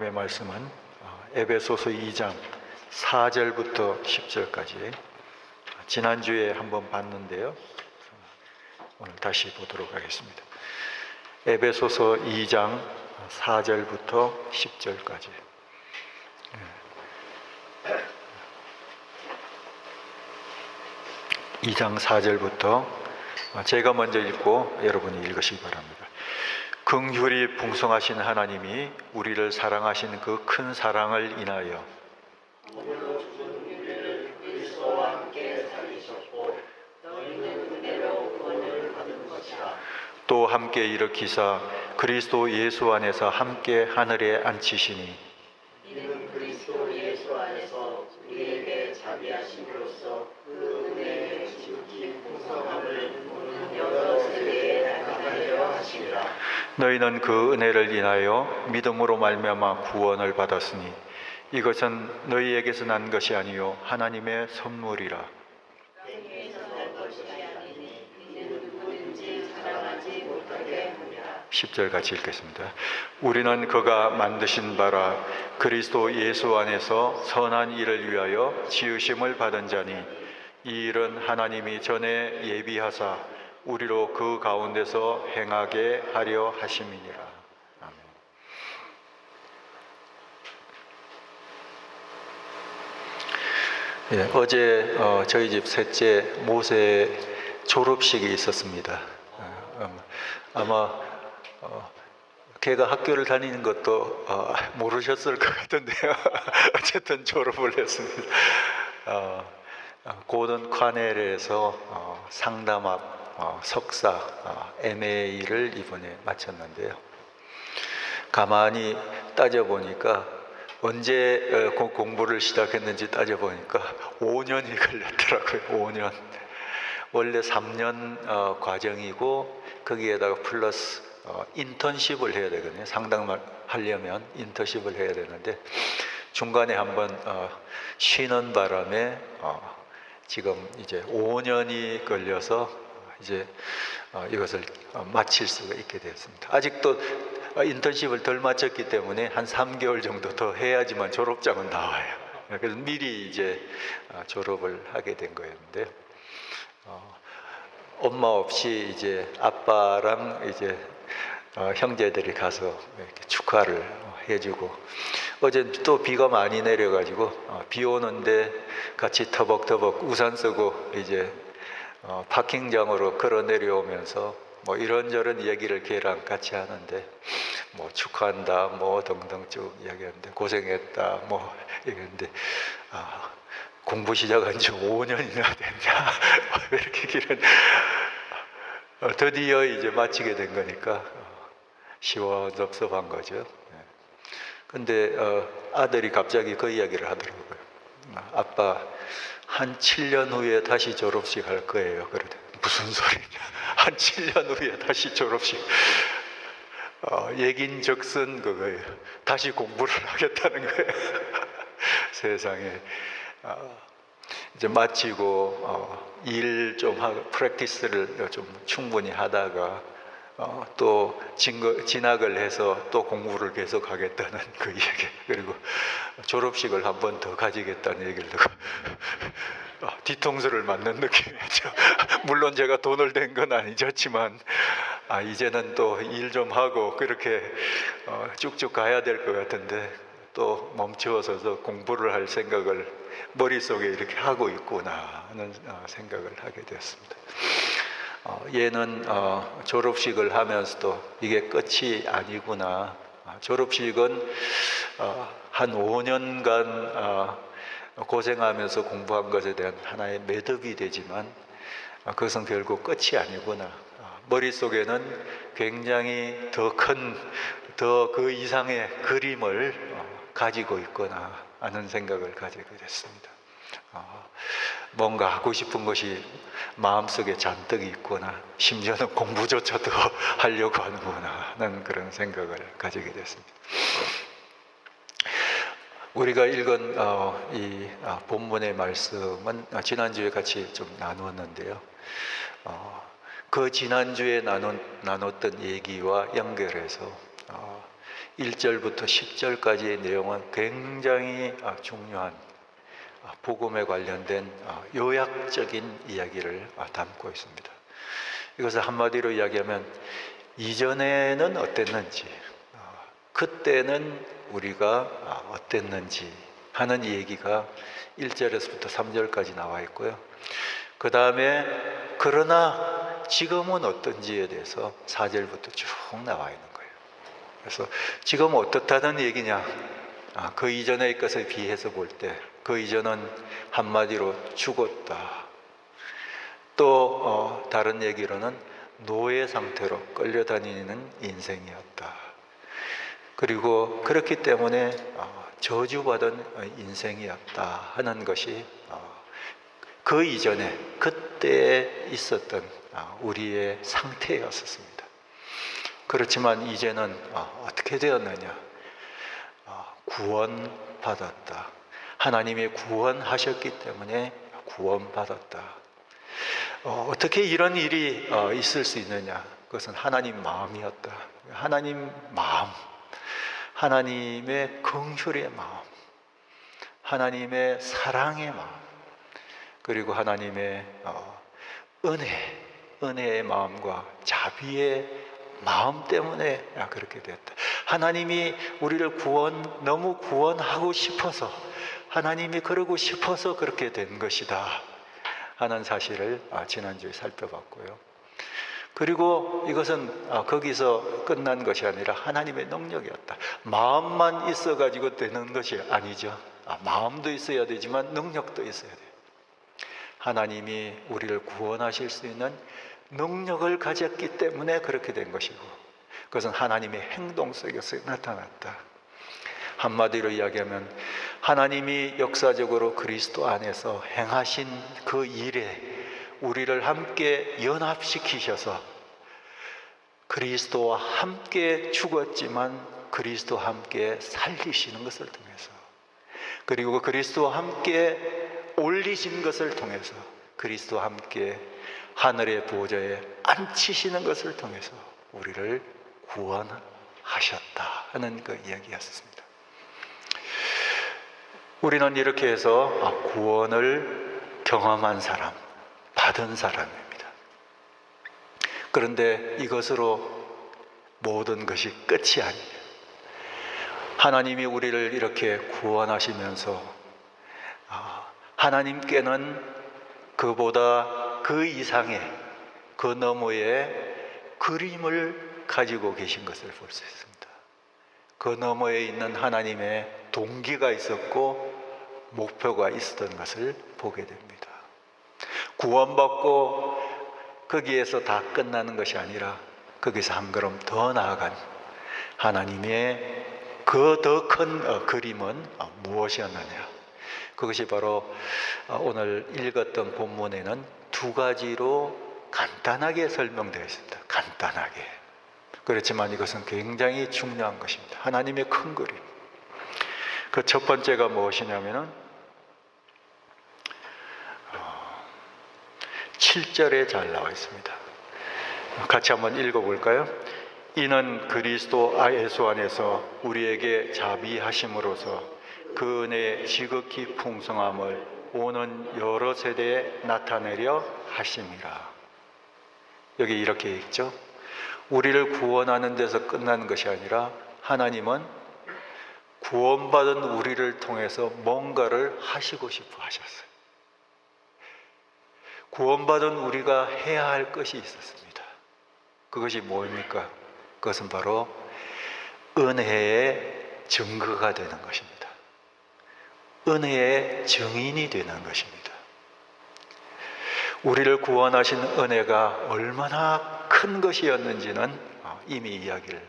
말씀은 에베소서 2장 4절부터 10절까지 지난주에 한번 봤는데요. 오늘 다시 보도록 하겠습니다. 에베소서 2장 4절부터 10절까지. 2장 4절부터 제가 먼저 읽고 여러분이 읽으시기 바랍니다. 긍휼이 풍성하신 하나님이 우리를 사랑하신 그 큰 사랑을 인하여 또 함께 일으키사 그리스도 예수 안에서 함께 하늘에 앉히시니 이는 그리스도 예수 안에서 우리에게 자비하심으로써 그 은혜의 지극히 풍성함을 우는 여러 세대에 나타내려 하시리라. 너희는 그 은혜를 인하여 믿음으로 말미암아 구원을 받았으니 이것은 너희에게서 난 것이 아니요 하나님의 선물이라. 10절 같이 읽겠습니다. 우리는 그가 만드신 바라 그리스도 예수 안에서 선한 일을 위하여 지으심을 받은 자니 이 일은 하나님이 전에 예비하사 우리로 그 가운데서 행하게 하려 하심이니라. 아멘. 예, 어제 저희 집 셋째 모세 졸업식이 있었습니다. 아마 걔가 학교를 다니는 것도 모르셨을 것 같은데요. 어쨌든 졸업을 했습니다. 고든 카넬에서 상담학 석사 MA를 이번에 마쳤는데요. 가만히 따져보니까 언제 공부를 시작했는지 따져보니까 5년이 걸렸더라고요. 5년. 원래 3년 과정이고 거기에다가 플러스 인턴십을 해야 되거든요. 상담을 하려면 인턴십을 해야 되는데 중간에 한번 쉬는 바람에 지금 이제 5년이 걸려서 이제 이것을 마칠 수가 있게 되었습니다. 아직도 인턴십을 덜 마쳤기 때문에 한 3개월 정도 더 해야지만 졸업장은 나와요. 그래서 미리 이제 졸업을 하게 된 거였는데 엄마 없이 이제 아빠랑 이제 형제들이 가서 이렇게 축하를 해주고 어제 또 비가 많이 내려가지고 비 오는데 같이 터벅터벅 우산 쓰고 이제 파킹장으로 걸어 내려오면서 뭐 이런저런 얘기를 걔랑 같이 하는데 뭐 축하한다 뭐 등등 쭉 이야기하는데 고생했다 뭐 이랬는데 공부 시작한 지 5년이나 됐냐 왜 이렇게 길은 드디어 이제 마치게 된 거니까 시원섭섭한 거죠. 근데 아들이 갑자기 그 이야기를 하더라고요. 아빠 한 7년 후에 다시 졸업식 할 거예요. 그러더니 무슨 소리냐? 한 7년 후에 다시 졸업식. 얘긴즉슨 그거예요. 다시 공부를 하겠다는 거예요. 세상에. 이제 마치고 일 좀 하고 프랙티스를 좀 충분히 하다가 또 진학을 해서 또 공부를 계속 하겠다는 그 얘기, 그리고 졸업식을 한 번 더 가지겠다는 얘기를 듣고 뒤통수를 맞는 느낌이었죠. 물론 제가 돈을 댄 건 아니었지만 이제는 또 일 좀 하고 그렇게 쭉쭉 가야 될 것 같은데 또 멈추어서서 공부를 할 생각을 머릿속에 이렇게 하고 있구나 하는 생각을 하게 되었습니다. 얘는 졸업식을 하면서도 이게 끝이 아니구나. 졸업식은 한 5년간 고생하면서 공부한 것에 대한 하나의 매듭이 되지만 그것은 결국 끝이 아니구나. 머릿속에는 굉장히 더 그 이상의 그림을 가지고 있구나 하는 생각을 가지게 됐습니다. 뭔가 하고 싶은 것이 마음속에 잔뜩 있구나, 심지어는 공부조차도 하려고 하는구나 하는 그런 생각을 가지게 됐습니다. 우리가 읽은 이 본문의 말씀은 지난주에 같이 좀 나누었는데요. 그 지난주에 나눴던 얘기와 연결해서 1절부터 10절까지의 내용은 굉장히 중요한 복음에 관련된 요약적인 이야기를 담고 있습니다. 이것을 한마디로 이야기하면 이전에는 어땠는지, 그때는 우리가 어땠는지 하는 얘기가 1절에서부터 3절까지 나와 있고요. 그 다음에 그러나 지금은 어떤지에 대해서 4절부터 쭉 나와 있는 거예요. 그래서 지금은 어떻다는 얘기냐? 그 이전의 것에 비해서 볼 때 그 이전은 한마디로 죽었다. 또 다른 얘기로는 노예 상태로 끌려다니는 인생이었다. 그리고 그렇기 때문에 저주받은 인생이었다 하는 것이 그 이전에 그때 있었던 우리의 상태였었습니다. 그렇지만 이제는 어떻게 되었느냐? 구원받았다. 하나님이 구원하셨기 때문에 구원받았다. 어떻게 이런 일이 있을 수 있느냐? 그것은 하나님 마음이었다. 하나님 마음, 하나님의 긍휼의 마음, 하나님의 사랑의 마음, 그리고 하나님의 은혜의 마음과 자비의 마음 때문에 그렇게 됐다. 하나님이 우리를 너무 구원하고 싶어서, 하나님이 그러고 싶어서 그렇게 된 것이다 하는 사실을 지난주에 살펴봤고요. 그리고 이것은 거기서 끝난 것이 아니라 하나님의 능력이었다. 마음만 있어가지고 되는 것이 아니죠. 마음도 있어야 되지만 능력도 있어야 돼요. 하나님이 우리를 구원하실 수 있는 능력을 가졌기 때문에 그렇게 된 것이고, 그것은 하나님의 행동 속에서 나타났다. 한마디로 이야기하면 하나님이 역사적으로 그리스도 안에서 행하신 그 일에 우리를 함께 연합시키셔서 그리스도와 함께 죽었지만 그리스도와 함께 살리시는 것을 통해서, 그리고 그리스도와 함께 올리신 것을 통해서, 그리스도와 함께 하늘의 보좌에 앉히시는 것을 통해서 우리를 구원하셨다 하는 그 이야기였습니다. 우리는 이렇게 해서 구원을 경험한 사람, 받은 사람입니다. 그런데 이것으로 모든 것이 끝이 아니에요. 하나님이 우리를 이렇게 구원하시면서 하나님께는 그보다 그 이상의, 그 너머의 그림을 가지고 계신 것을 볼 수 있습니다. 그 너머에 있는 하나님의 동기가 있었고 목표가 있었던 것을 보게 됩니다. 구원받고 거기에서 다 끝나는 것이 아니라 거기서 한 걸음 더 나아간 하나님의 그 더 큰 그림은 무엇이었느냐? 그것이 바로 오늘 읽었던 본문에는 두 가지로 간단하게 설명되어 있습니다. 간단하게. 그렇지만 이것은 굉장히 중요한 것입니다. 하나님의 큰 그림. 그 첫 번째가 무엇이냐면은 7절에 잘 나와 있습니다. 같이 한번 읽어볼까요? 이는 그리스도 예수 안에서 우리에게 자비하심으로써 그 은혜의 지극히 풍성함을 오는 여러 세대에 나타내려 하심이라. 여기 이렇게 있죠. 우리를 구원하는 데서 끝나는 것이 아니라 하나님은 구원받은 우리를 통해서 뭔가를 하시고 싶어 하셨어요. 구원받은 우리가 해야 할 것이 있었습니다. 그것이 뭡니까? 그것은 바로 은혜의 증거가 되는 것입니다. 은혜의 증인이 되는 것입니다. 우리를 구원하신 은혜가 얼마나 큰 것이었는지는 이미 이야기를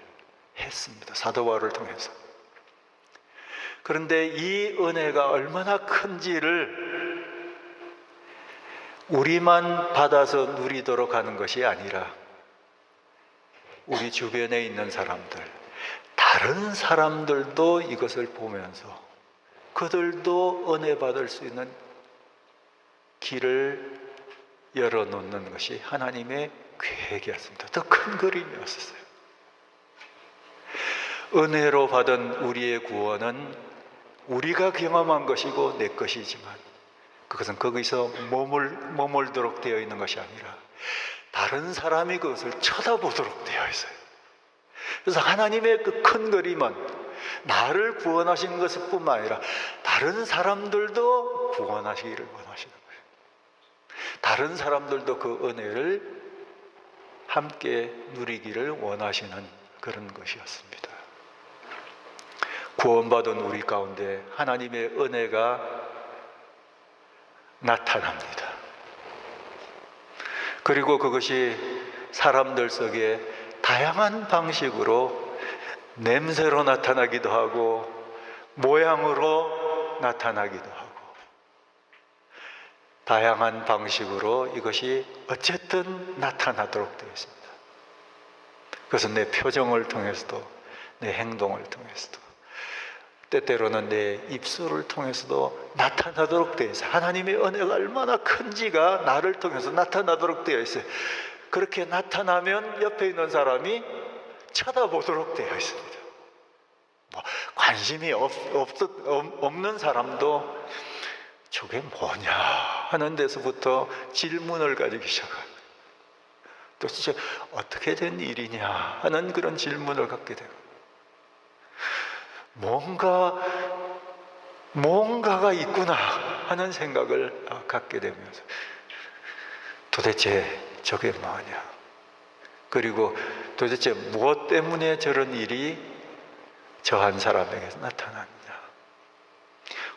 했습니다. 사도 바울을 통해서. 그런데 이 은혜가 얼마나 큰지를 우리만 받아서 누리도록 하는 것이 아니라 우리 주변에 있는 사람들, 다른 사람들도 이것을 보면서 그들도 은혜 받을 수 있는 길을 열어놓는 것이 하나님의 계획이었습니다. 더 큰 그림이었어요. 은혜로 받은 우리의 구원은 우리가 경험한 것이고 내 것이지만 그것은 거기서 머물도록 되어 있는 것이 아니라 다른 사람이 그것을 쳐다보도록 되어 있어요. 그래서 하나님의 그 큰 그림은 나를 구원하시는 것뿐만 아니라 다른 사람들도 구원하시기를 원하시는 거예요. 다른 사람들도 그 은혜를 함께 누리기를 원하시는 그런 것이었습니다. 구원받은 우리 가운데 하나님의 은혜가 나타납니다. 그리고 그것이 사람들 속에 다양한 방식으로 냄새로 나타나기도 하고 모양으로 나타나기도 하고 다양한 방식으로 이것이 어쨌든 나타나도록 되어 있습니다. 그것은 내 표정을 통해서도 내 행동을 통해서도 때때로는 내 입술을 통해서도 나타나도록 되어 있어요. 하나님의 은혜가 얼마나 큰지가 나를 통해서 나타나도록 되어 있어요. 그렇게 나타나면 옆에 있는 사람이 쳐다보도록 되어 있습니다. 관심이 없는 사람도 저게 뭐냐 하는 데서부터 질문을 가지기 시작합니다. 도대체 어떻게 된 일이냐 하는 그런 질문을 갖게 되고 뭔가가 있구나 하는 생각을 갖게 되면서 도대체 저게 뭐냐, 그리고 도대체 무엇 때문에 저런 일이 저 한 사람에게서 나타났냐,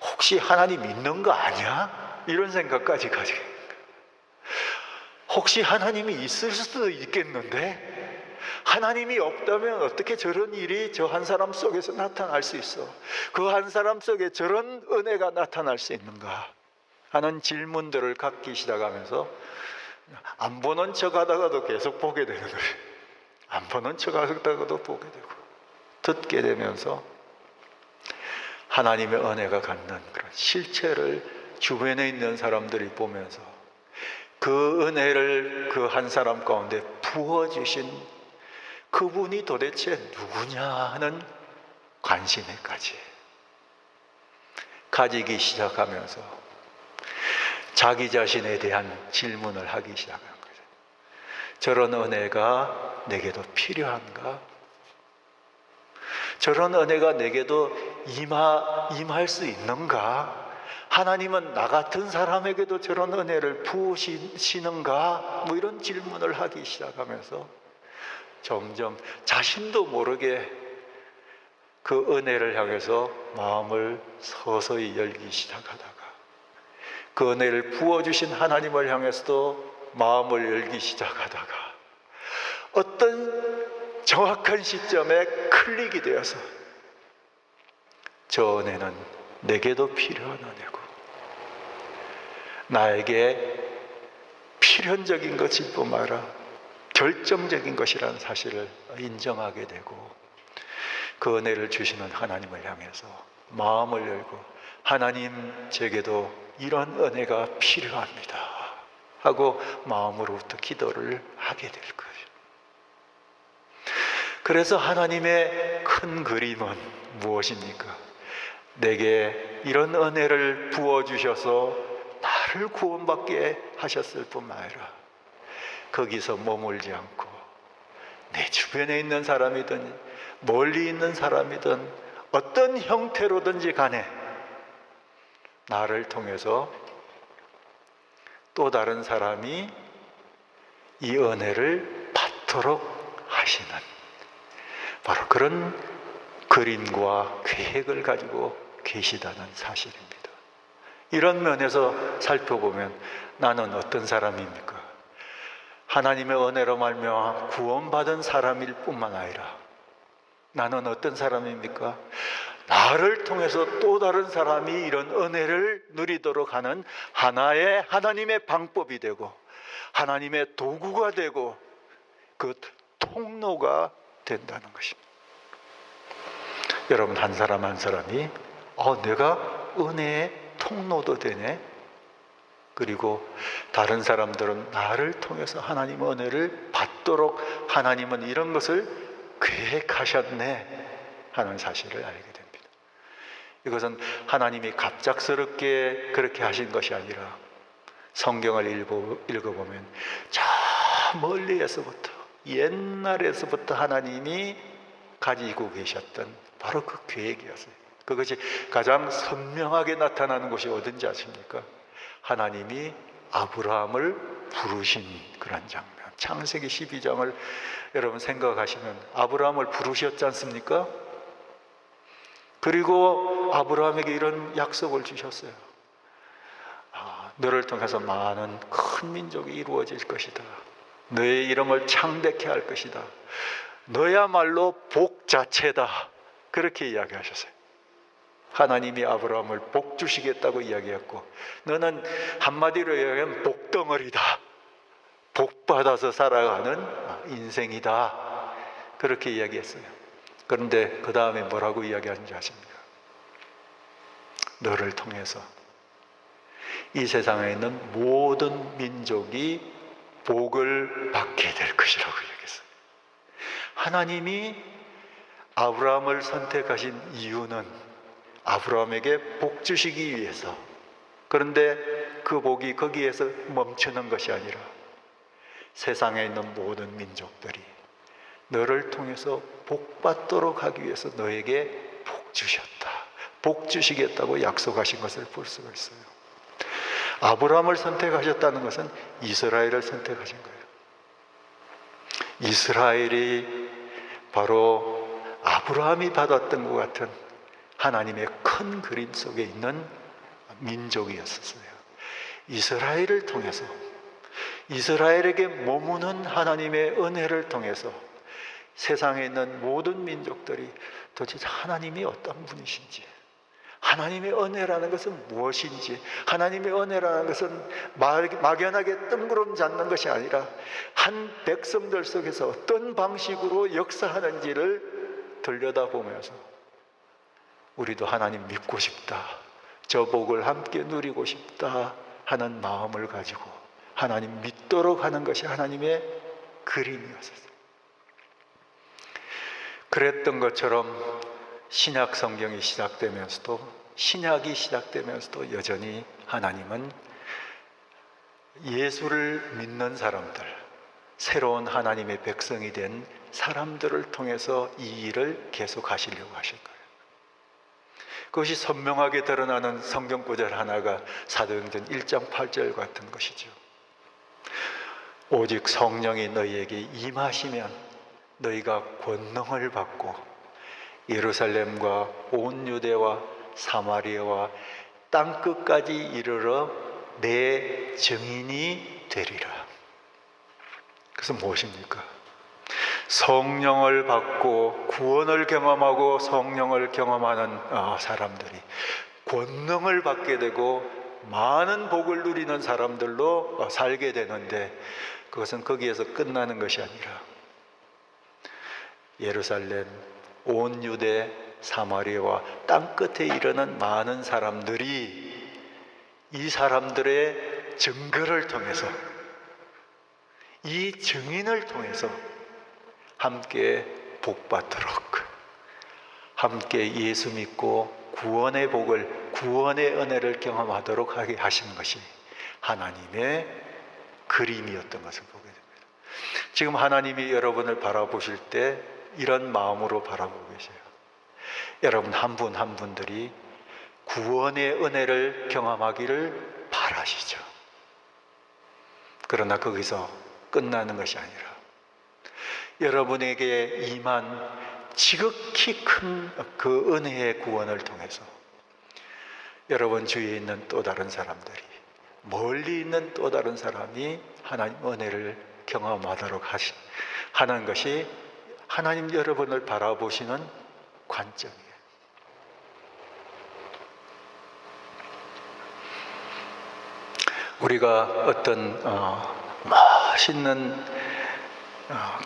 혹시 하나님 있는 거 아니야? 이런 생각까지 가지게 됩니다. 혹시 하나님이 있을 수도 있겠는데 하나님이 없다면 어떻게 저런 일이 저 한 사람 속에서 나타날 수 있어? 그 한 사람 속에 저런 은혜가 나타날 수 있는가 하는 질문들을 갖기 시작하면서 안 보는 척 하다가도 계속 보게 되는 거예요. 안 보는 척 하다가도 보게 되고 듣게 되면서 하나님의 은혜가 갖는 그런 실체를 주변에 있는 사람들이 보면서 그 은혜를 그 한 사람 가운데 부어주신 그분이 도대체 누구냐 하는 관심에까지 가지기 시작하면서 자기 자신에 대한 질문을 하기 시작한 거죠. 저런 은혜가 내게도 필요한가? 저런 은혜가 내게도 임할 수 있는가? 하나님은 나 같은 사람에게도 저런 은혜를 부으시는가? 이런 질문을 하기 시작하면서 점점 자신도 모르게 그 은혜를 향해서 마음을 서서히 열기 시작하다가 그 은혜를 부어주신 하나님을 향해서도 마음을 열기 시작하다가 어떤 정확한 시점에 클릭이 되어서 저 은혜는 내게도 필요한 은혜고 나에게 필연적인 것일 뿐만 아니라 결정적인 것이라는 사실을 인정하게 되고 그 은혜를 주시는 하나님을 향해서 마음을 열고 하나님, 제게도 이런 은혜가 필요합니다 하고 마음으로부터 기도를 하게 될 거예요. 그래서 하나님의 큰 그림은 무엇입니까? 내게 이런 은혜를 부어주셔서 나를 구원받게 하셨을 뿐만 아니라 거기서 머물지 않고 내 주변에 있는 사람이든 멀리 있는 사람이든 어떤 형태로든지 간에 나를 통해서 또 다른 사람이 이 은혜를 받도록 하시는 바로 그런 그림과 계획을 가지고 계시다는 사실입니다. 이런 면에서 살펴보면 나는 어떤 사람입니까? 하나님의 은혜로 말미암아 구원받은 사람일 뿐만 아니라 나는 어떤 사람입니까? 나를 통해서 또 다른 사람이 이런 은혜를 누리도록 하는 하나의 하나님의 방법이 되고 하나님의 도구가 되고 그 통로가 된다는 것입니다. 여러분, 한 사람 한 사람이 내가 은혜의 통로도 되네, 그리고 다른 사람들은 나를 통해서 하나님의 은혜를 받도록 하나님은 이런 것을 계획하셨네 하는 사실을 알게 됩니다. 이것은 하나님이 갑작스럽게 그렇게 하신 것이 아니라 성경을 읽어보면 저 멀리에서부터, 옛날에서부터 하나님이 가지고 계셨던 바로 그 계획이었어요. 그것이 가장 선명하게 나타나는 곳이 어딘지 아십니까? 하나님이 아브라함을 부르신 그런 장면. 창세기 12장을 여러분 생각하시면 아브라함을 부르셨지 않습니까? 그리고 아브라함에게 이런 약속을 주셨어요. 너를 통해서 많은 큰 민족이 이루어질 것이다. 너의 이름을 창대케 할 것이다. 너야말로 복 자체다. 그렇게 이야기하셨어요. 하나님이 아브라함을 복 주시겠다고 이야기했고, 너는 한마디로 얘기하면 복덩어리다. 복 받아서 살아가는 인생이다. 그렇게 이야기했어요. 그런데 그 다음에 뭐라고 이야기하는지 아십니까? 너를 통해서 이 세상에 있는 모든 민족이 복을 받게 될 것이라고 이야기했어요. 하나님이 아브라함을 선택하신 이유는 아브라함에게 복 주시기 위해서. 그런데 그 복이 거기에서 멈추는 것이 아니라 세상에 있는 모든 민족들이 너를 통해서 복 받도록 하기 위해서 너에게 복 주셨다. 복 주시겠다고 약속하신 것을 볼 수가 있어요. 아브라함을 선택하셨다는 것은 이스라엘을 선택하신 거예요. 이스라엘이 바로 아브라함이 받았던 것 같은 하나님의 큰 그림 속에 있는 민족이었어요. 이스라엘을 통해서, 이스라엘에게 머무는 하나님의 은혜를 통해서 세상에 있는 모든 민족들이 도대체 하나님이 어떤 분이신지, 하나님의 은혜라는 것은 무엇인지, 하나님의 은혜라는 것은 막연하게 뜬구름 잡는 것이 아니라 한 백성들 속에서 어떤 방식으로 역사하는지를 들여다보면서 우리도 하나님 믿고 싶다, 저 복을 함께 누리고 싶다 하는 마음을 가지고 하나님 믿도록 하는 것이 하나님의 그림이었어요. 그랬던 것처럼 신약 성경이 시작되면서도, 신약이 시작되면서도 여전히 하나님은 예수를 믿는 사람들, 새로운 하나님의 백성이 된 사람들을 통해서 이 일을 계속 하시려고 하실 거예요. 그것이 선명하게 드러나는 성경 구절 하나가 사도행전 1장 8절 같은 것이죠. 오직 성령이 너희에게 임하시면 너희가 권능을 받고 예루살렘과 온 유대와 사마리아와 땅끝까지 이르러 내 증인이 되리라. 그래서 무엇입니까? 성령을 받고 구원을 경험하고 성령을 경험하는 사람들이 권능을 받게 되고 많은 복을 누리는 사람들로 살게 되는데, 그것은 거기에서 끝나는 것이 아니라 예루살렘, 온 유대, 사마리아와 땅끝에 이르는 많은 사람들이 이 사람들의 증거를 통해서, 이 증인을 통해서 함께 복받도록, 함께 예수 믿고 구원의 복을, 구원의 은혜를 경험하도록 하게 하신 것이 하나님의 그림이었던 것을 보게 됩니다. 지금 하나님이 여러분을 바라보실 때 이런 마음으로 바라보고 계세요. 여러분 한 분 한 분들이 구원의 은혜를 경험하기를 바라시죠. 그러나 거기서 끝나는 것이 아니라 여러분에게 임한 지극히 큰 그 은혜의 구원을 통해서 여러분 주위에 있는 또 다른 사람들이, 멀리 있는 또 다른 사람이 하나님 은혜를 경험하도록 하는 것이 하나님 여러분을 바라보시는 관점이에요. 우리가 어떤 멋있는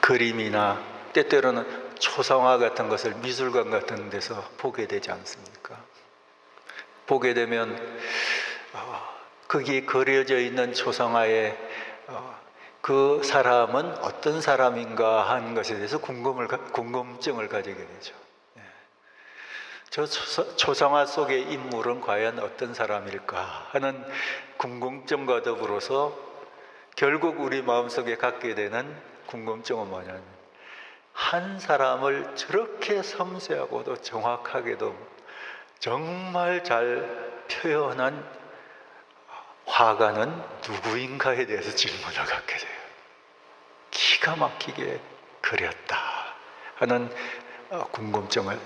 그림이나 때때로는 초상화 같은 것을 미술관 같은 데서 보게 되지 않습니까? 보게 되면 거기에 그려져 있는 초상화에 그 사람은 어떤 사람인가 하는 것에 대해서 궁금증을 가지게 되죠. 저 초상화 속의 인물은 과연 어떤 사람일까 하는 궁금증과 더불어서 결국 우리 마음속에 갖게 되는 궁금증은 뭐냐면, 한 사람을 저렇게 섬세하고도 정확하게도 정말 잘 표현한 화가는 누구인가에 대해서 질문을 갖게 돼요. 기가 막히게 그렸다 하는 궁금증을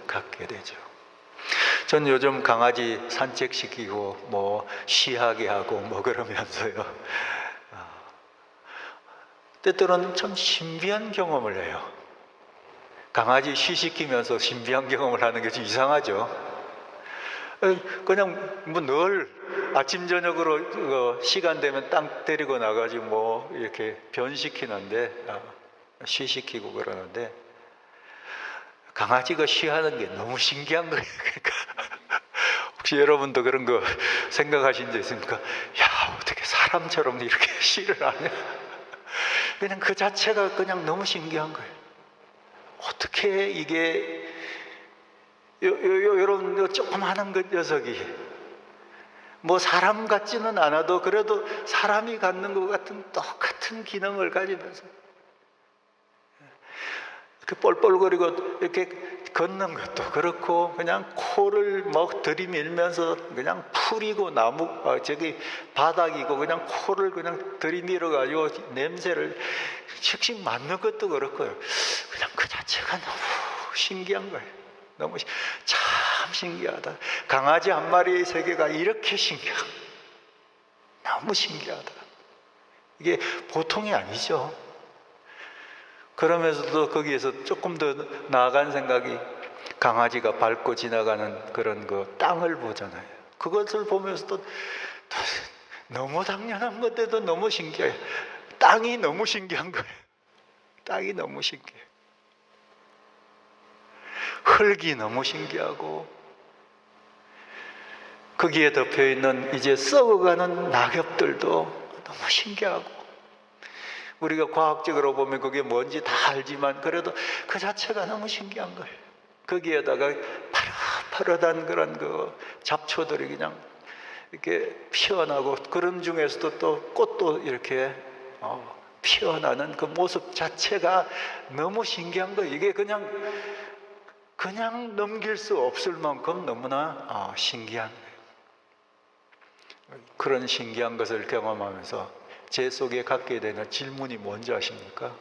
갖게 되죠. 전 요즘 강아지 산책시키고 뭐 쉬하게 하고 뭐 그러면서요, 때때로는 참 신비한 경험을 해요. 강아지 쉬시키면서 신비한 경험을 하는 게 좀 이상하죠. 그냥 뭐 늘 아침 저녁으로 시간 되면 땅 데리고 나가지고 뭐 이렇게 변시키는데, 쉬시키고 그러는데, 강아지가 쉬하는 게 너무 신기한 거예요. 그러니까 혹시 여러분도 그런 거 생각하신 적 있습니까? 야, 어떻게 사람처럼 이렇게 쉬를 하냐? 그냥 그 자체가 그냥 너무 신기한 거예요. 어떻게 이게 이런 조그마한 그 녀석이 뭐 사람 같지는 않아도 그래도 사람이 갖는 것 같은 똑같은 기능을 가지면서 이렇게 뻘뻘거리고 이렇게 걷는 것도 그렇고, 그냥 코를 막 들이밀면서 그냥 풀이고 나무 저기 바닥이고 그냥 코를 그냥 들이밀어 가지고 냄새를 씩씩 맡는 것도 그렇고요. 그냥 그 자체가 너무 신기한 거예요. 참 신기하다. 강아지 한 마리의 세계가 이렇게 너무 신기하다. 이게 보통이 아니죠. 그러면서도 거기에서 조금 더 나아간 생각이, 강아지가 밟고 지나가는 그런 그 땅을 보잖아요. 그것을 보면서도 너무 당연한 건데도 너무 신기해요. 땅이 너무 신기한 거예요. 땅이 너무 신기해요. 흙이 너무 신기하고, 거기에 덮여있는 이제 썩어가는 낙엽들도 너무 신기하고, 우리가 과학적으로 보면 그게 뭔지 다 알지만 그래도 그 자체가 너무 신기한 거예요. 거기에다가 파릇파릇한 그런 그 잡초들이 그냥 이렇게 피어나고, 그런 중에서도 또 꽃도 이렇게 피어나는 그 모습 자체가 너무 신기한 거예요. 이게 그냥 넘길 수 없을 만큼 너무나 신기한 거예요. 그런 신기한 것을 경험하면서 제 속에 갖게 되는 질문이 뭔지 아십니까?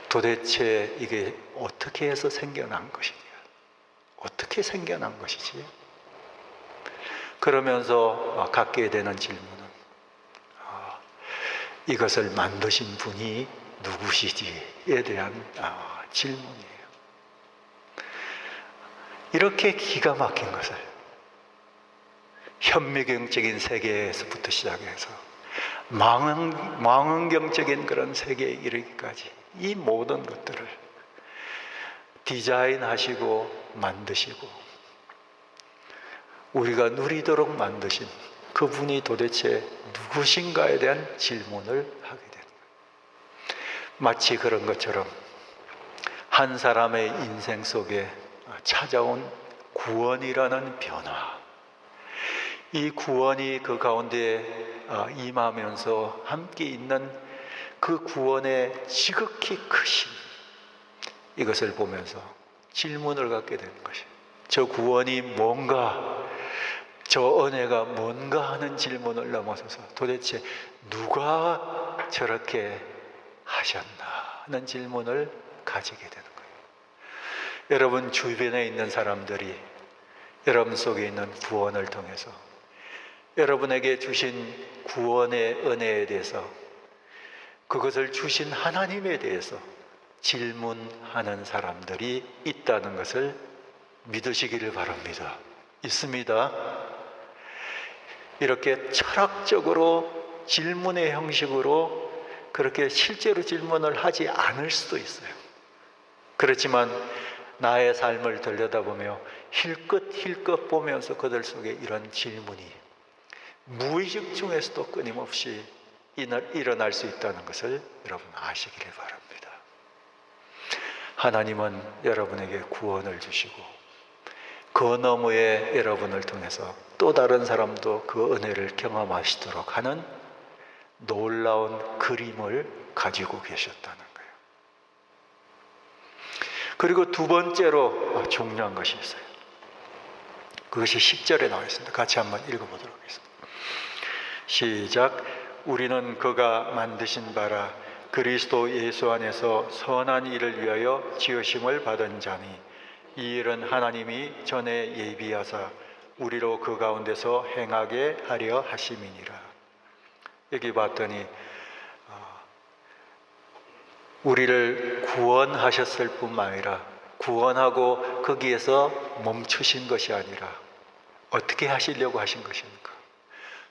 도대체 이게 어떻게 해서 생겨난 것이냐? 어떻게 생겨난 것이지? 그러면서 갖게 되는 질문은, 이것을 만드신 분이 누구시지에 대한 질문이에요. 이렇게 기가 막힌 것을 현미경적인 세계에서부터 시작해서 망원경적인 그런 세계에 이르기까지 이 모든 것들을 디자인하시고 만드시고 우리가 누리도록 만드신 그분이 도대체 누구신가에 대한 질문을 하게 되는 거예요. 마치 그런 것처럼 한 사람의 인생 속에 찾아온 구원이라는 변화, 이 구원이 그 가운데 임하면서 함께 있는 그 구원의 지극히 크심, 이것을 보면서 질문을 갖게 되는 것이에요. 저 구원이 뭔가, 저 은혜가 뭔가 하는 질문을 넘어서서 도대체 누가 저렇게 하셨나 하는 질문을 가지게 되는 거예요. 여러분 주변에 있는 사람들이 여러분 속에 있는 구원을 통해서 여러분에게 주신 구원의 은혜에 대해서, 그것을 주신 하나님에 대해서 질문하는 사람들이 있다는 것을 믿으시기를 바랍니다. 있습니다. 이렇게 철학적으로 질문의 형식으로 그렇게 실제로 질문을 하지 않을 수도 있어요. 그렇지만 나의 삶을 들여다보며 힐끗힐끗 보면서 그들 속에 이런 질문이 무의식 중에서도 끊임없이 일어날 수 있다는 것을 여러분 아시기를 바랍니다. 하나님은 여러분에게 구원을 주시고 그 너머에 여러분을 통해서 또 다른 사람도 그 은혜를 경험하시도록 하는 놀라운 그림을 가지고 계셨다는 거예요. 그리고 두 번째로 중요한 것이 있어요. 그것이 10절에 나와 있습니다. 같이 한번 읽어보도록 하겠습니다. 시작. 우리는 그가 만드신 바라 그리스도 예수 안에서 선한 일을 위하여 지으심을 받은 자니 이 일은 하나님이 전에 예비하사 우리로 그 가운데서 행하게 하려 하심이니라. 여기 봤더니 우리를 구원하셨을 뿐만 아니라 구원하고 거기에서 멈추신 것이 아니라 어떻게 하시려고 하신 것입니까?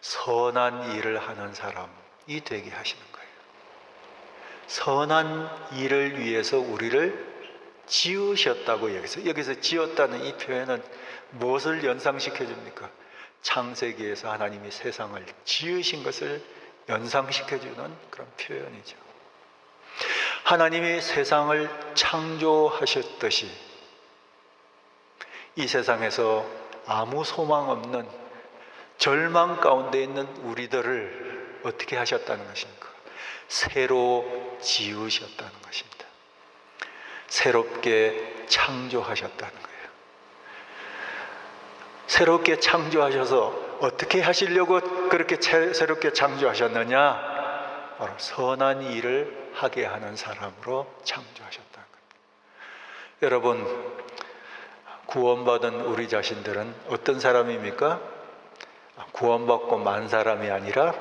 선한 일을 하는 사람이 되게 하시는 거예요. 선한 일을 위해서 우리를 지으셨다고 여기서 지었다는 이 표현은 무엇을 연상시켜 줍니까? 창세기에서 하나님이 세상을 지으신 것을 연상시켜 주는 그런 표현이죠. 하나님이 세상을 창조하셨듯이 이 세상에서 아무 소망 없는 절망 가운데 있는 우리들을 어떻게 하셨다는 것입니까? 새로 지으셨다는 것입니다. 새롭게 창조하셨다는 거예요. 새롭게 창조하셔서 어떻게 하시려고 그렇게 새롭게 창조하셨느냐? 바로 선한 일을 하게 하는 사람으로 창조하셨다는 거예요. 여러분, 구원받은 우리 자신들은 어떤 사람입니까? 구원받고 만 사람이 아니라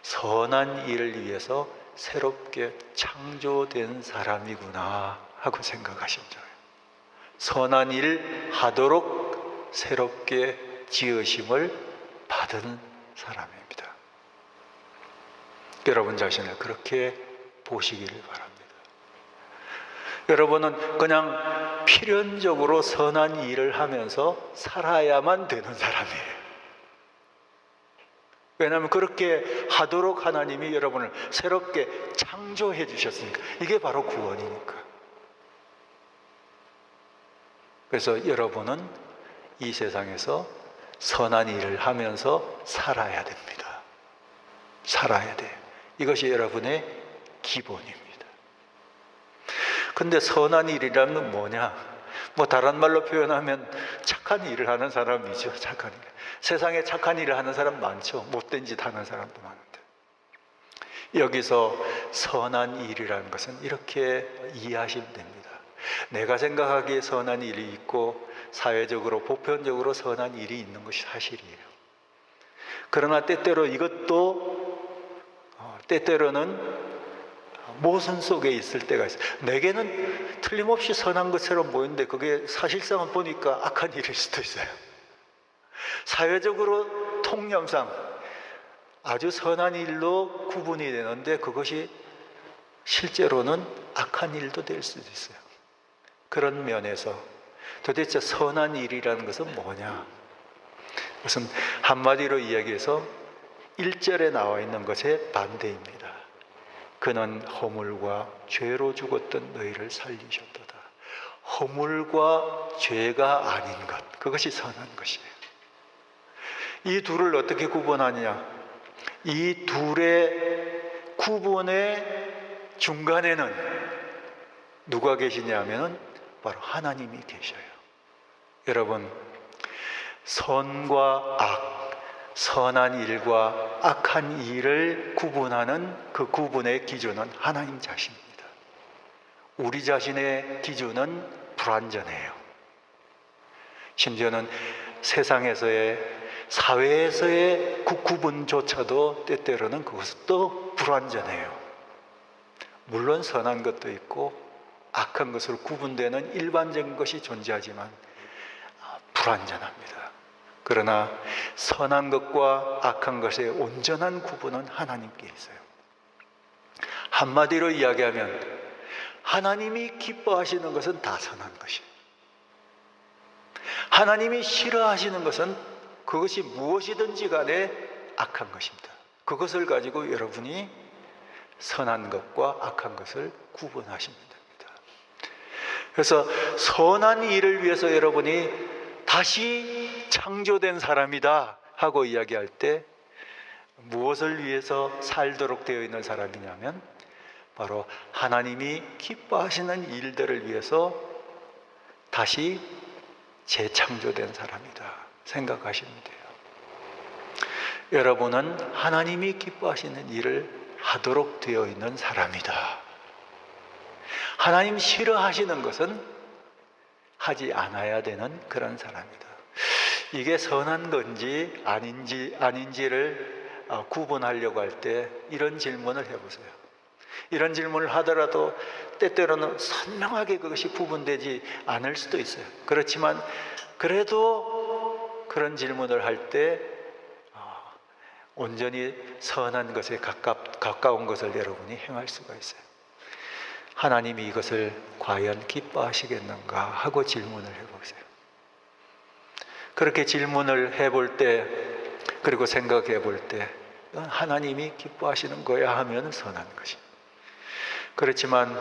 선한 일을 위해서 새롭게 창조된 사람이구나 하고 생각하시면 좋아요. 선한 일 하도록 새롭게 지으심을 받은 사람입니다. 여러분 자신을 그렇게 보시기를 바랍니다. 여러분은 그냥 필연적으로 선한 일을 하면서 살아야만 되는 사람이에요. 왜냐하면 그렇게 하도록 하나님이 여러분을 새롭게 창조해 주셨으니까. 이게 바로 구원이니까. 그래서 여러분은 이 세상에서 선한 일을 하면서 살아야 됩니다. 살아야 돼요. 이것이 여러분의 기본입니다. 근데 선한 일이라는 뭐냐? 다른 말로 표현하면 착한 일을 하는 사람이죠. 착한 일. 세상에 착한 일을 하는 사람 많죠. 못된 짓 하는 사람도 많은데. 여기서 선한 일이라는 것은 이렇게 이해하시면 됩니다. 내가 생각하기에 선한 일이 있고 사회적으로 보편적으로 선한 일이 있는 것이 사실이에요. 그러나 때때로는 모순 속에 있을 때가 있어요. 내게는 틀림없이 선한 것처럼 보이는데 그게 사실상은 보니까 악한 일일 수도 있어요. 사회적으로 통념상 아주 선한 일로 구분이 되는데 그것이 실제로는 악한 일도 될 수도 있어요. 그런 면에서 도대체 선한 일이라는 것은 뭐냐? 그것은 한마디로 이야기해서 1절에 나와 있는 것의 반대입니다. 그는 허물과 죄로 죽었던 너희를 살리셨도다. 허물과 죄가 아닌 것, 그것이 선한 것이에요. 이 둘을 어떻게 구분하느냐? 이 둘의 구분의 중간에는 누가 계시냐 하면 바로 하나님이 계셔요. 여러분, 선과 악, 선한 일과 악한 일을 구분하는 그 구분의 기준은 하나님 자신입니다. 우리 자신의 기준은 불완전해요. 심지어는 세상에서의 사회에서의 구분조차도 때때로는 그것도 불완전해요. 물론 선한 것도 있고 악한 것으로 구분되는 일반적인 것이 존재하지만 불완전합니다. 그러나 선한 것과 악한 것의 온전한 구분은 하나님께 있어요. 한마디로 이야기하면 하나님이 기뻐하시는 것은 다 선한 것이에요. 하나님이 싫어하시는 것은 그것이 무엇이든지 간에 악한 것입니다. 그것을 가지고 여러분이 선한 것과 악한 것을 구분하시면 됩니다. 그래서 선한 일을 위해서 여러분이 다시 창조된 사람이다 하고 이야기할 때 무엇을 위해서 살도록 되어 있는 사람이냐면 바로 하나님이 기뻐하시는 일들을 위해서 다시 재창조된 사람이다 생각하시면 돼요. 여러분은 하나님이 기뻐하시는 일을 하도록 되어 있는 사람이다. 하나님 싫어하시는 것은 하지 않아야 되는 그런 사람이다. 이게 선한 건지 아닌지를 구분하려고 할 때 이런 질문을 해보세요. 이런 질문을 하더라도 때때로는 선명하게 그것이 구분되지 않을 수도 있어요. 그렇지만 그래도 그런 질문을 할 때 온전히 선한 것에 가까운 것을 여러분이 행할 수가 있어요. 하나님이 이것을 과연 기뻐하시겠는가 하고 질문을 해보세요. 그렇게 질문을 해볼 때, 그리고 생각해 볼 때 하나님이 기뻐하시는 거야 하면 선한 것이. 그렇지만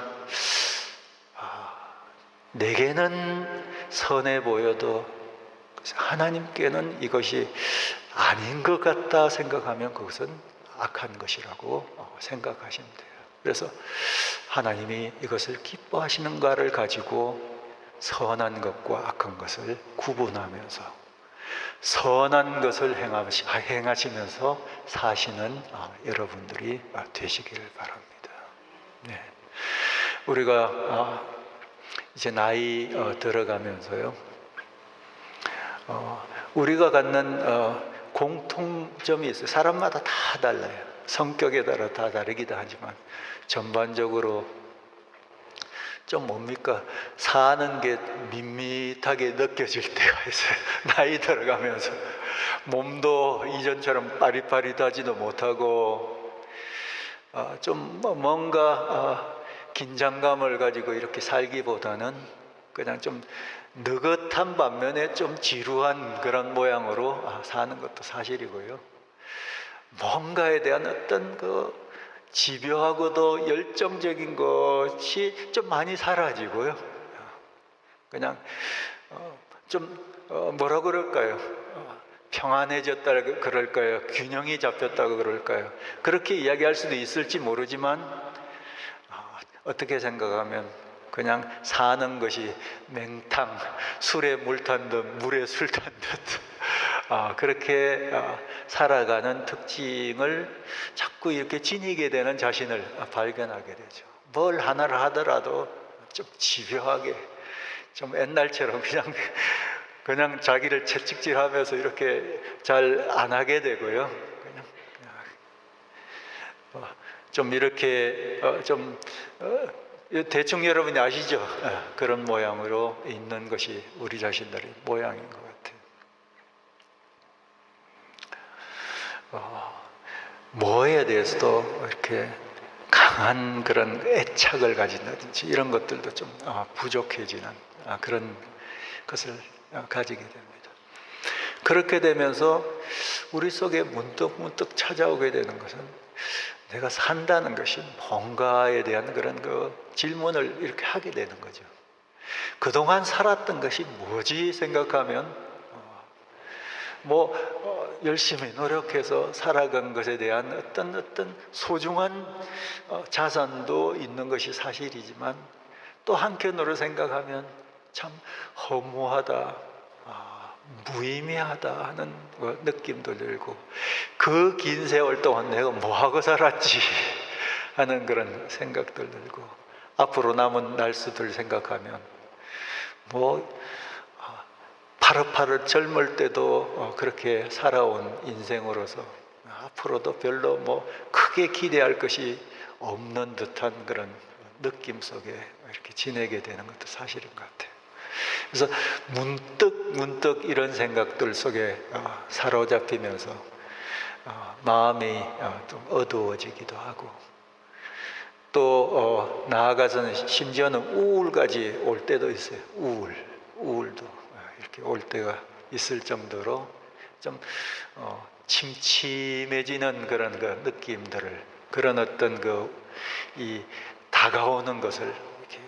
내게는 선해 보여도 하나님께는 이것이 아닌 것 같다 생각하면 그것은 악한 것이라고 생각하시면 돼요. 그래서 하나님이 이것을 기뻐하시는가를 가지고 선한 것과 악한 것을 구분하면서 선한 것을 행하시면서 사시는 여러분들이 되시기를 바랍니다. 네. 우리가 이제 나이 들어가면서요, 우리가 갖는 공통점이 있어요. 사람마다 다 달라요. 성격에 따라 다 다르기도 하지만 전반적으로 좀 뭡니까? 사는 게 밋밋하게 느껴질 때가 있어요. 나이 들어가면서 몸도 이전처럼 빠릿빠릿하지도 못하고 좀 뭔가 긴장감을 가지고 이렇게 살기보다는 그냥 좀 느긋한 반면에 좀 지루한 그런 모양으로 사는 것도 사실이고요. 뭔가에 대한 어떤 그 집요하고도 열정적인 것이 좀 많이 사라지고요. 그냥 좀 뭐라 그럴까요? 평안해졌다 그럴까요? 균형이 잡혔다고 그럴까요? 그렇게 이야기할 수도 있을지 모르지만 어떻게 생각하면 그냥 사는 것이 맹탕, 술에 물 탄 듯 물에 술 탄 듯 그렇게 살아가는 특징을 자꾸 이렇게 지니게 되는 자신을 발견하게 되죠. 뭘 하나를 하더라도 좀 집요하게, 좀 옛날처럼 그냥 자기를 채찍질하면서 이렇게 잘 안 하게 되고요. 좀 이렇게 대충 여러분이 아시죠? 그런 모양으로 있는 것이 우리 자신들의 모양인 것 같아요. 뭐에 대해서도 이렇게 강한 그런 애착을 가진다든지 이런 것들도 좀 부족해지는 그런 것을 가지게 됩니다. 그렇게 되면서 우리 속에 문득 찾아오게 되는 것은 내가 산다는 것이 뭔가에 대한 그런 그 질문을 이렇게 하게 되는 거죠. 그동안 살았던 것이 뭐지 생각하면 열심히 노력해서 살아간 것에 대한 어떤 소중한 자산도 있는 것이 사실이지만 또 한편으로 생각하면 참 허무하다, 무의미하다 하는 느낌도 들고 그 긴 세월 동안 내가 뭐하고 살았지 하는 그런 생각들 들고 앞으로 남은 날수들 생각하면 파릇파릇 젊을 때도 그렇게 살아온 인생으로서 앞으로도 별로 크게 기대할 것이 없는 듯한 그런 느낌 속에 이렇게 지내게 되는 것도 사실인 것 같아요. 그래서 문득 이런 생각들 속에 사로잡히면서 마음이 좀 어두워지기도 하고 또 나아가서는 심지어는 우울까지 올 때도 있어요. 우울도 이렇게 올 때가 있을 정도로 좀 침침해지는 그런 그 느낌들을, 그런 어떤 이 다가오는 것을 이렇게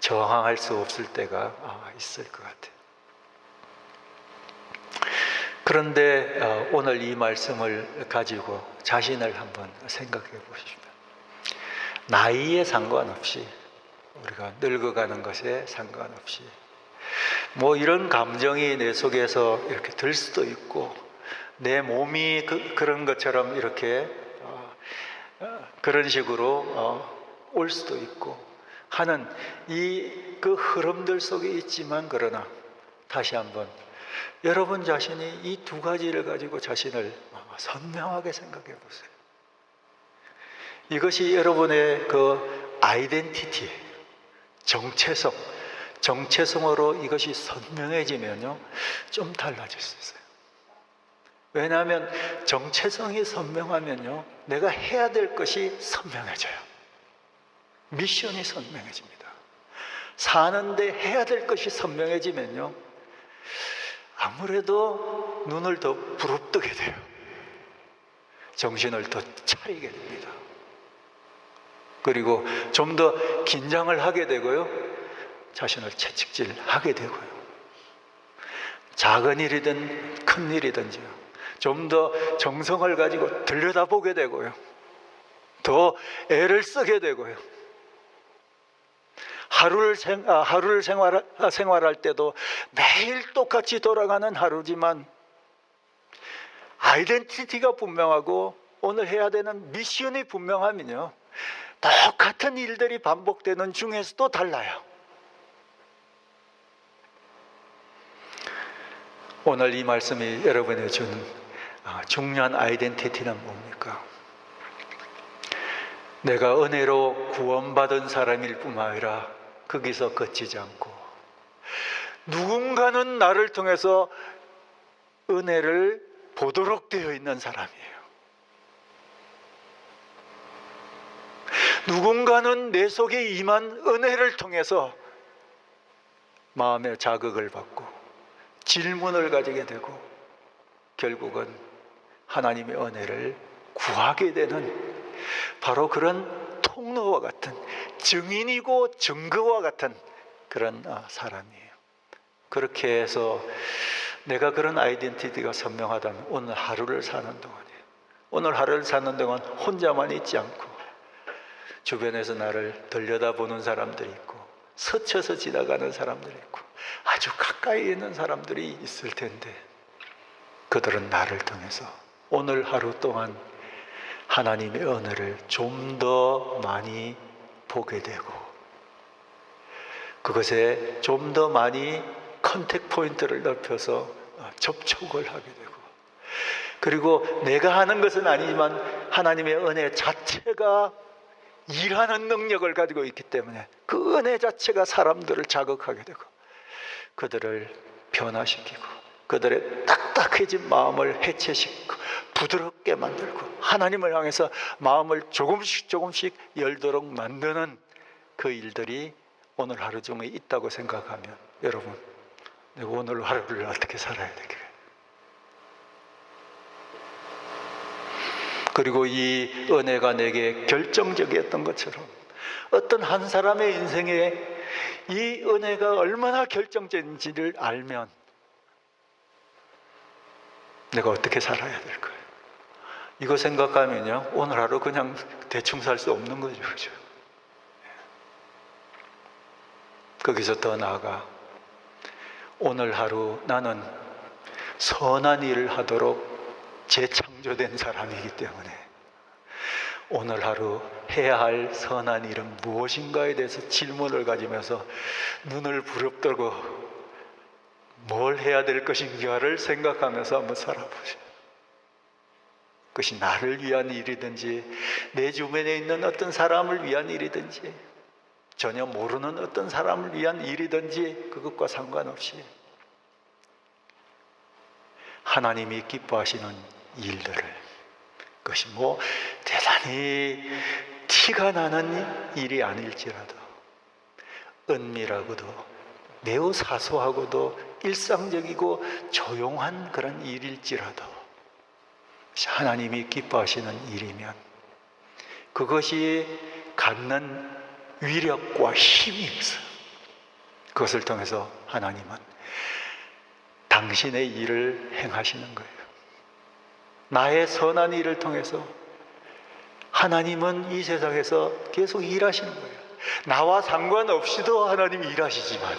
저항할 수 없을 때가 있을 것 같아요. 그런데 오늘 이 말씀을 가지고 자신을 한번 생각해 보십시오. 나이에 상관없이, 우리가 늙어가는 것에 상관없이, 뭐 이런 감정이 내 속에서 이렇게 들 수도 있고, 내 몸이 그런 것처럼 이렇게 그런 식으로 올 수도 있고 하는 그 흐름들 속에 있지만, 그러나 다시 한번 여러분 자신이 이 두 가지를 가지고 자신을 선명하게 생각해 보세요. 이것이 여러분의 그 아이덴티티, 정체성으로 이것이 선명해지면요, 좀 달라질 수 있어요. 왜냐하면 정체성이 선명하면요, 내가 해야 될 것이 선명해져요. 미션이 선명해집니다. 사는데 해야 될 것이 선명해지면요, 아무래도 눈을 더 부릅뜨게 돼요. 정신을 더 차리게 됩니다. 그리고 좀 더 긴장을 하게 되고요, 자신을 채찍질하게 되고요, 작은 일이든 큰 일이든지요, 좀 더 정성을 가지고 들여다보게 되고요, 더 애를 쓰게 되고요, 하루를 생활할 때도 매일 똑같이 돌아가는 하루지만 아이덴티티가 분명하고 오늘 해야 되는 미션이 분명하면요, 똑같은 일들이 반복되는 중에서도 달라요. 오늘 이 말씀이 여러분에 주는 중요한 아이덴티티는 뭡니까? 내가 은혜로 구원받은 사람일 뿐만 아니라 거기서 그치지 않고 누군가는 나를 통해서 은혜를 보도록 되어 있는 사람이에요. 누군가는 내 속에 임한 은혜를 통해서 마음의 자극을 받고 질문을 가지게 되고 결국은 하나님의 은혜를 구하게 되는 바로 그런 통로와 같은, 증인이고 증거와 같은 그런 사람이에요. 그렇게 해서 내가 그런 아이덴티티가 선명하다면 오늘 하루를 사는 동안 혼자만 있지 않고 주변에서 나를 들여다보는 사람들이 있고 스쳐서 지나가는 사람들이 있고 아주 가까이 있는 사람들이 있을 텐데, 그들은 나를 통해서 오늘 하루 동안 하나님의 은혜를 좀 더 많이 보게 되고 그것에 좀 더 많이 컨택 포인트를 넓혀서 접촉을 하게 되고, 그리고 내가 하는 것은 아니지만 하나님의 은혜 자체가 일하는 능력을 가지고 있기 때문에 그 은혜 자체가 사람들을 자극하게 되고 그들을 변화시키고 그들의 딱딱해진 마음을 해체시키고 부드럽게 만들고 하나님을 향해서 마음을 조금씩 열도록 만드는 그 일들이 오늘 하루 중에 있다고 생각하면, 여러분, 내가 오늘 하루를 어떻게 살아야 되길래? 그리고 이 은혜가 내게 결정적이었던 것처럼 어떤 한 사람의 인생에 이 은혜가 얼마나 결정적인지를 알면 내가 어떻게 살아야 될까요? 이거 생각하면요, 오늘 하루 그냥 대충 살 수 없는 거죠. 그죠? 거기서 더 나아가 오늘 하루 나는 선한 일을 하도록 재창조된 사람이기 때문에 오늘 하루 해야 할 선한 일은 무엇인가에 대해서 질문을 가지면서 눈을 부릅뜨고 뭘 해야 될 것인가를 생각하면서 한번 살아보세요. 그것이 나를 위한 일이든지 내 주변에 있는 어떤 사람을 위한 일이든지 전혀 모르는 어떤 사람을 위한 일이든지 그것과 상관없이 하나님이 기뻐하시는 일들을, 그것이 뭐 대단히 티가 나는 일이 아닐지라도 은밀하고도 매우 사소하고도 일상적이고 조용한 그런 일일지라도 하나님이 기뻐하시는 일이면 그것이 갖는 위력과 힘이 있어요. 그것을 통해서 하나님은 당신의 일을 행하시는 거예요. 나의 선한 일을 통해서 하나님은 이 세상에서 계속 일하시는 거예요. 나와 상관없이도 하나님이 일하시지만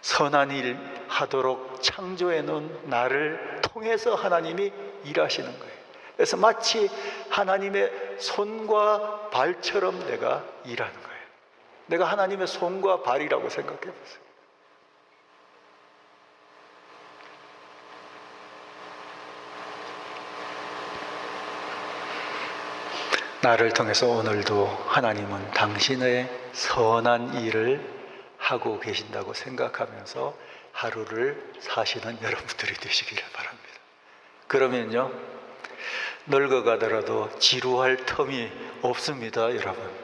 선한 일 하도록 창조해 놓은 나를 통해서 하나님이 일하시는 거예요. 그래서 마치 하나님의 손과 발처럼 내가 일하는 거예요. 내가 하나님의 손과 발이라고 생각해 보세요. 나를 통해서 오늘도 하나님은 당신의 선한 일을 하고 계신다고 생각하면서 하루를 사시는 여러분들이 되시기를 바랍니다. 그러면요, 늙어가더라도 지루할 틈이 없습니다, 여러분.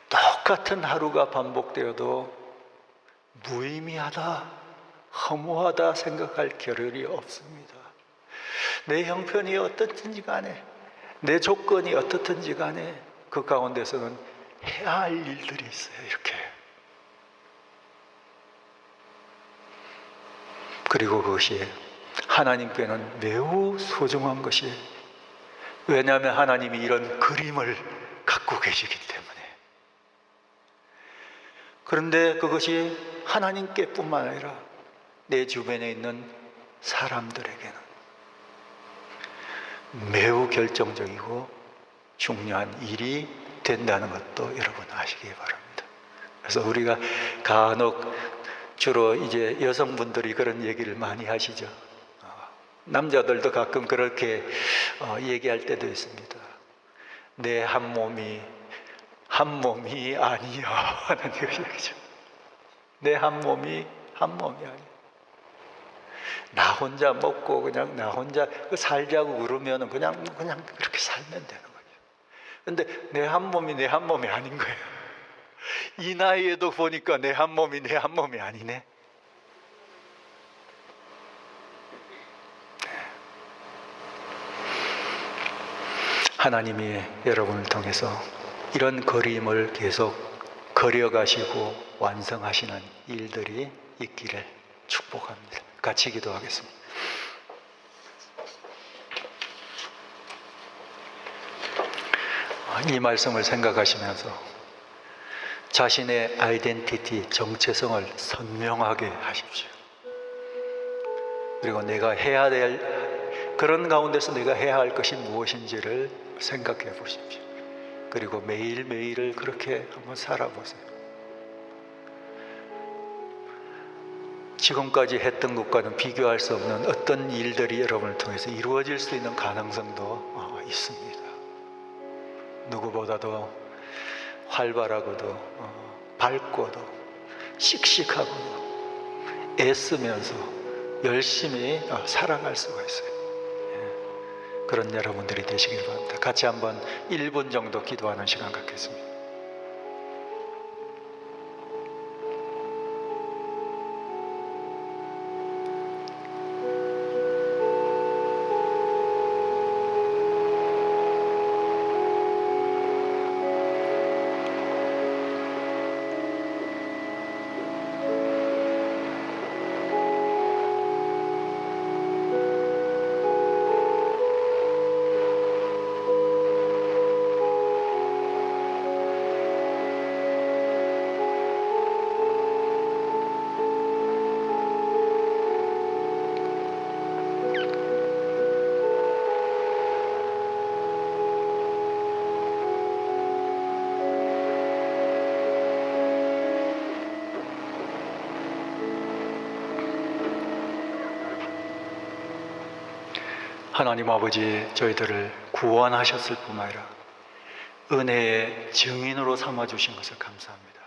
똑같은 하루가 반복되어도 무의미하다, 허무하다 생각할 겨를이 없습니다. 내 형편이 어떻든지 간에, 내 조건이 어떻든지 간에 그 가운데서는 해야 할 일들이 있어요. 이렇게. 그리고 그것이 하나님께는 매우 소중한 것이에요. 왜냐하면 하나님이 이런 그림을 갖고 계시기 때문에. 그런데 그것이 하나님께 뿐만 아니라 내 주변에 있는 사람들에게는 매우 결정적이고 중요한 일이 된다는 것도 여러분 아시기 바랍니다. 그래서 우리가 간혹 주로 이제 여성분들이 그런 얘기를 많이 하시죠. 남자들도 가끔 그렇게 얘기할 때도 있습니다. 내 한 몸이 아니야 하는 얘기죠. 내 한 몸이 아니야. 나 혼자 먹고 그냥 나 혼자 살자고 그러면 그냥 그렇게 살면 되는 거죠. 근데 내 한 몸이 아닌 거예요. 이 나이에도 보니까 내 한 몸이 아니네. 하나님이 여러분을 통해서 이런 그림을 계속 그려가시고 완성하시는 일들이 있기를 축복합니다. 같이 기도하겠습니다. 이 말씀을 생각하시면서 자신의 아이덴티티, 정체성을 선명하게 하십시오. 그리고 내가 해야 될, 그런 가운데서 내가 해야 할 것이 무엇인지를 생각해 보십시오. 그리고 매일매일을 그렇게 한번 살아보세요. 지금까지 했던 것과는 비교할 수 없는 어떤 일들이 여러분을 통해서 이루어질 수 있는 가능성도 있습니다. 누구보다도 활발하고도 밝고도 씩씩하고도 애쓰면서 열심히 살아갈 수가 있어요. 그런 여러분들이 되시길 바랍니다. 같이 한번 1분 정도 기도하는 시간 갖겠습니다. 하나님 아버지, 저희들을 구원하셨을 뿐만 아니라 은혜의 증인으로 삼아주신 것을 감사합니다.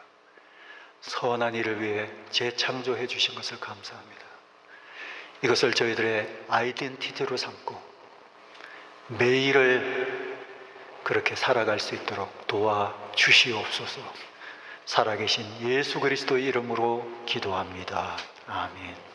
선한 일을 위해 재창조해 주신 것을 감사합니다. 이것을 저희들의 아이덴티티로 삼고 매일을 그렇게 살아갈 수 있도록 도와주시옵소서. 살아계신 예수 그리스도의 이름으로 기도합니다. 아멘.